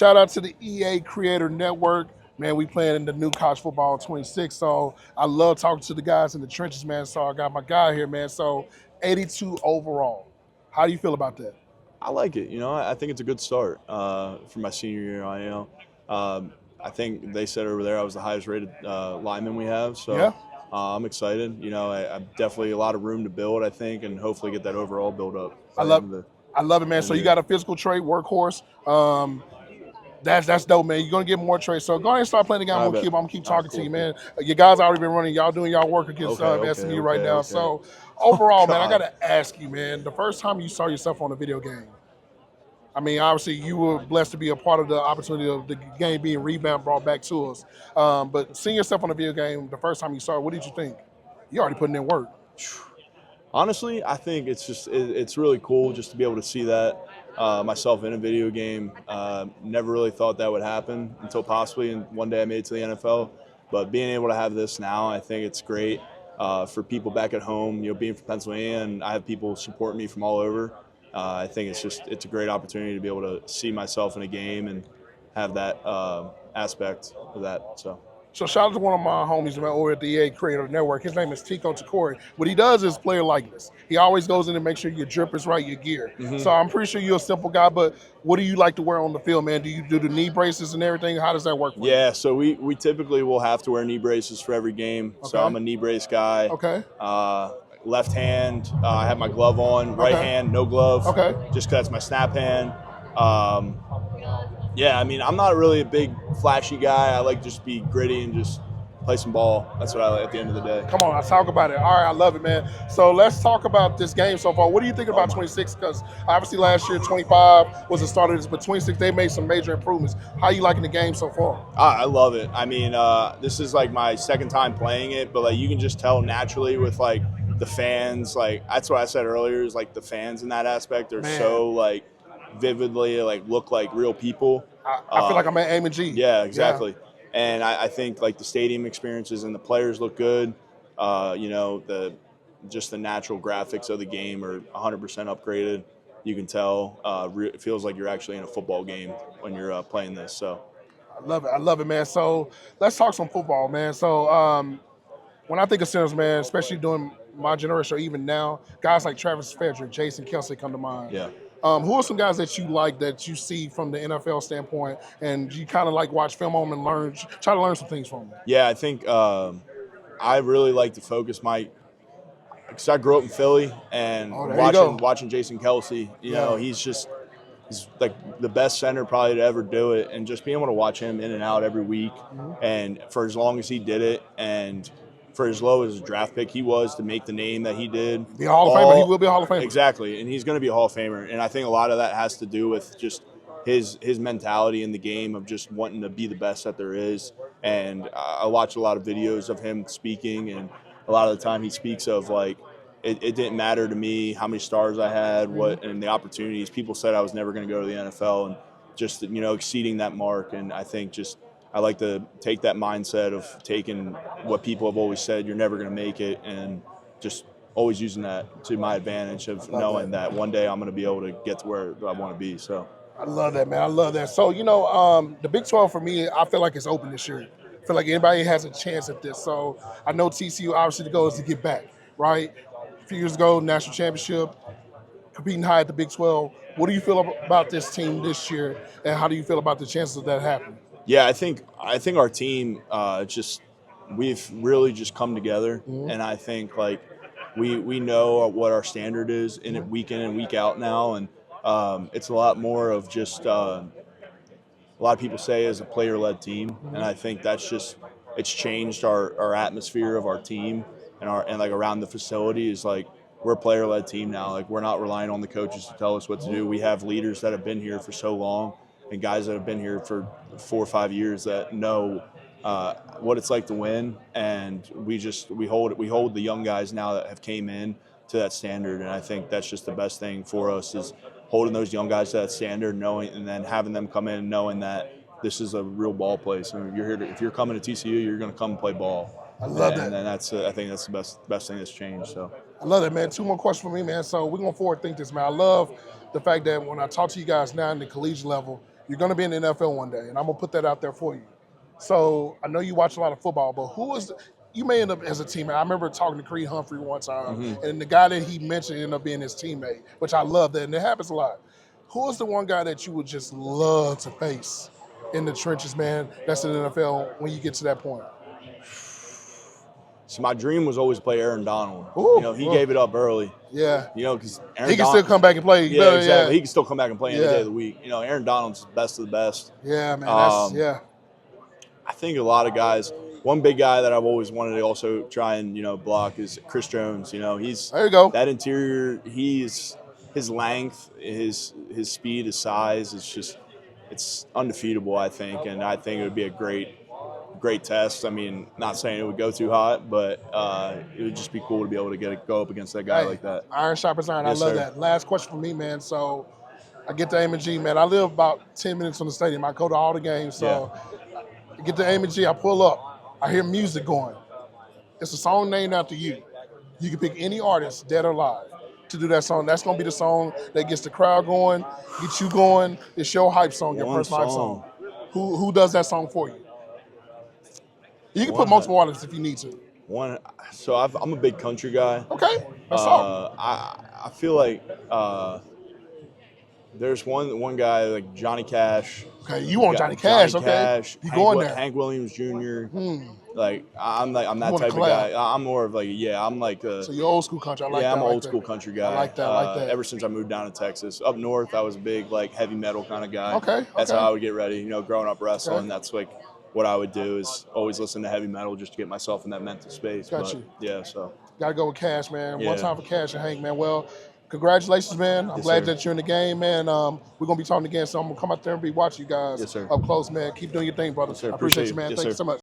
Shout out to the EA Creator Network. Man, we playing in the new college football 26. So I love talking to the guys in the trenches, man. So I got my guy here, man. So 82 overall. How do you feel about that? I like it. I think it's a good start for my senior year. I think they said over there I was the highest rated lineman we have. Yeah, So I'm excited. I definitely a lot of room to build, I think, and hopefully get that overall build up I by the end love, of the, I love it, man. end of So the you year. got a physical trait, workhorse. That's dope, man. You're gonna get more traits. So go ahead and start playing the game. I bet. I'm gonna keep All right, talking to cool, you, cool. man. Your guys already been running. Y'all doing y'all work against SMU right now. Okay. So overall, man, I God. gotta ask you, man. The first time you saw yourself on a video game, I mean, obviously you were blessed to be a part of the opportunity of the game being revamped, brought back to us. But seeing yourself on a video game, the first time you saw it, what did you think? You already putting in work. Honestly, I think it's really cool just to be able to see that myself in a video game. Never really thought that would happen until possibly, and one day I made it to the NFL. But being able to have this now, I think it's great for people back at home. Being from Pennsylvania, and I have people support me from all over. I think it's a great opportunity to be able to see myself in a game and have that aspect of that. So. So shout out to one of my homies man, over at the EA Creator Network. His name is Tico Takori. What he does is player likeness. He always goes in to make sure your drip is right, your gear. Mhm. So I'm pretty sure you're a simple guy, but what do you like to wear on the field, man? Do you do the knee braces and everything? How does that work for you? Yeah, so we typically will have to wear knee braces for every game. So Okay. I'm a knee brace guy. Okay. Left hand, I have my glove on. Right Okay. hand, no glove. Okay. Just 'cause that's my snap hand. Um, yeah, I mean, I'm not really a big flashy guy. I like just be gritty and just play some ball. That's what I like at the end of the day. Come on, let's talk about it. All right, I love it, man. So let's talk about this game so far. What do you think about 26? Because obviously last year 25 was the start of this, but 26 they made some major improvements. How you liking the game so far? I love it. I mean, this is like my second time playing it, but like you can just tell naturally with like the fans. Like that's what I said earlier is like the fans in that aspect are so like vividly like look like real people. I feel like I'm at Aimon G. Yeah, exactly. Yeah. And I think like the stadium experiences and the players look good. The natural graphics of the game are 100% upgraded. You can tell it feels like you're actually in a football game when you're playing this. So I love it, man. So let's talk some football, man. So when I think of centers, man, especially during my generation or even now, guys like Travis Frederick, Jason Kelce come to mind. Yeah. Who are some guys that you like that you see from the NFL standpoint, and you kind of like watch film on them and try to learn some things from them? Yeah, I think I really like to focus because I grew up in Philly and watching Jason Kelce. You know, he's like the best center probably to ever do it, and just being able to watch him in and out every week, and for as long as he did it, and for as low as a draft pick he was to make the name that he did. Be a Hall of Famer. He will be a Hall of Famer. Exactly, and he's going to be a Hall of Famer. And I think a lot of that has to do with just his mentality in the game of just wanting to be the best that there is. And I watch a lot of videos of him speaking, and a lot of the time he speaks of like, it didn't matter to me how many stars I had, and the opportunities. People said I was never going to go to the NFL, and just exceeding that mark. And I think I like to take that mindset of taking what people have always said, you're never going to make it, and just always using that to my advantage of knowing that one day I'm going to be able to get to where I want to be. So I love that, man. I love that. So, the Big 12 for me, I feel like it's open this year. I feel like anybody has a chance at this. So I know TCU, obviously, the goal is to get back, right? A few years ago, national championship, competing high at the Big 12. What do you feel about this team this year, and how do you feel about the chances of that happening? Yeah, I think our team we've really just come together, and I think like we know what our standard is week in and week out now, and it's a lot more of just a lot of people say is a player-led team, and I think it's changed our atmosphere of our team and like around the facility is like we're a player-led team now. Like we're not relying on the coaches to tell us what to do. We have leaders that have been here for so long, and guys that have been here for 4 or 5 years that know what it's like to win, and we hold the young guys now that have came in to that standard, and I think that's just the best thing for us is holding those young guys to that standard, and then having them come in knowing that this is a real ball place. And if you're coming to TCU, you're going to come and play ball. I love that. And I think that's the best thing that's changed. So I love that, man. 2 more questions for me, man. So we're going to forward think this, man. I love the fact that when I talk to you guys now in the collegiate level, You're going to be in the NFL one day, and I'm going to put that out there for you. So I know you watch a lot of football, but who is you may end up as a teammate. I remember talking to Creed Humphrey one time, and the guy that he mentioned ended up being his teammate, which I love that, and it happens a lot. Who is the one guy that you would just love to face in the trenches, man, that's in the NFL when you get to that point? So my dream was always to play Aaron Donald. Ooh, He gave it up early. Yeah. Because he can still come back and play. Yeah, exactly. He can still come back and play any day of the week. Aaron Donald's the best of the best. Yeah, man. I think a lot of guys. One big guy that I've always wanted to also try and block is Chris Jones. He's there you go. That interior. His length, his speed, his size is it's undefeatable. I think, and I think it would be a great test. I mean, not saying it would go too hot, but it would just be cool to be able to go up against that guy like that. Iron sharpens iron. Yes, I love sir. that. Last question for me, man. So I get to A&G, man. I live about 10 minutes from the stadium. I go to all the games. So I get to A&G, I pull up. I hear music going. It's a song named after you. You can pick any artist, dead or alive, to do that song. That's going to be the song that gets the crowd going, gets you going. It's your hype song, your personal hype song. Who does that song for you? You can put multiple artists if you need to. So I'm a big country guy. Okay, that's all. I feel like there's one guy like Johnny Cash. Okay, you want Johnny Cash? Johnny okay, Cash, you going there? Hank Williams Jr. Like I'm that type of guy. I'm more of I'm like so you're old school country. I like that. Yeah, I'm an old school country guy. I like that. Ever since I moved down to Texas, up north, I was a big heavy metal kind of guy. Okay, that's how I would get ready. Growing up wrestling, that's what I would do is always listen to heavy metal just to get myself in that mental space. Got you. Yeah, so gotta go with Cash, man. Yeah. One time for Cash and Hank, man. Well, congratulations, man. I'm glad that you're in the game, man. We're gonna be talking again, so I'm gonna come out there and be watching you guys up close, man. Keep doing your thing, brother. Yes, sir. I appreciate you, man. Yes, Thank you so much.